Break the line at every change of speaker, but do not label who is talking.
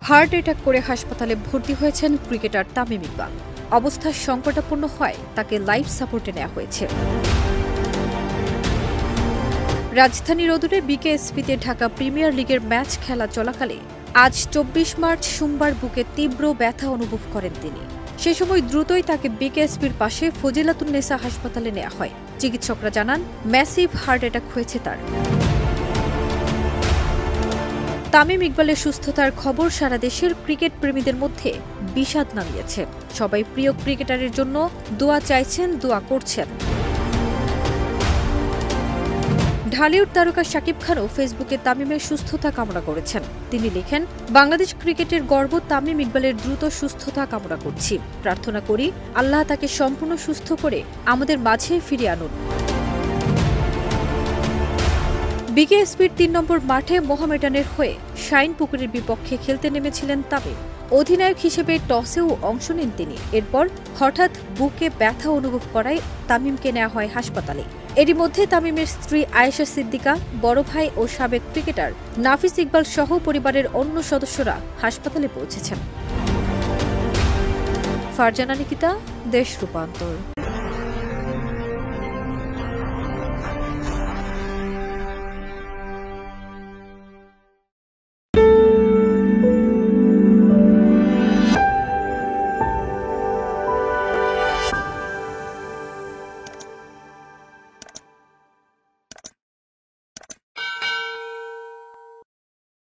Heart attack করে হাসপাতালে ভর্তি হয়েছেন ক্রিকেটার তামিম ইকবাল। অবস্থা সংকটাপন্ন হয় তাকে লাইফ সাপোর্টে নেওয়া হয়েছে। রাজধানীর অদূরে বিকেএসপিতে ঢাকা প্রিমিয়ার লিগের ম্যাচ খেলা চলাকালে আজ ২৪ মার্চ সোমবার বুকে তীব্র ব্যথা অনুভব করেন তিনি। সে সময় দ্রুতই তাকে বিকেএসপির পাশে ফজিলাতুন্নেসা হাসপাতালে নেওয়া হয়। চিকিৎসকরা জানান ম্যাসিভ হার্ট অ্যাটাক হয়েছে তার। তামিম ইকবালের সুস্থতার খবর সারা দেশের ক্রিকেট প্রেমীদের মধ্যে বিষাদ নামিয়েছে। সবাই প্রিয় ক্রিকেটারের জন্য দোয়া চাইছেন, দোয়া করছেন। ঢালিউড তারকা শাকিব খানও ফেসবুকে তামিমের সুস্থতা কামনা করেছেন। তিনি লেখেন, বাংলাদেশ ক্রিকেটের গর্ব তামিম ইকবালের দ্রুত সুস্থতা কামনা করছি। প্রার্থনা করি আল্লাহ তাকে সম্পূর্ণ সুস্থ করে আমাদের মাঝে ফিরিয়ে আনুন। বিকেএসপির ৩ নম্বর মাঠে মোহামেডানের হয়ে শাইনপুকুরের বিপক্ষে খেলতে নেমেছিলেন তামিম। অধিনায়ক হিসেবে টসেও অংশ নেন তিনি। এরপর হঠাৎ বুকে ব্যথা অনুভব করায় তামিমকে নেওয়া হয় হাসপাতালে। এরই মধ্যে তামিমের স্ত্রী আয়েশা সিদ্দিকা, বড় ভাই ও সাবেক ক্রিকেটার নাফিস ইকবাল সহ পরিবারের অন্য সদস্যরা হাসপাতালে পৌঁছেছেন। ফারজানা নিকিতা, দেশ রূপান্তর।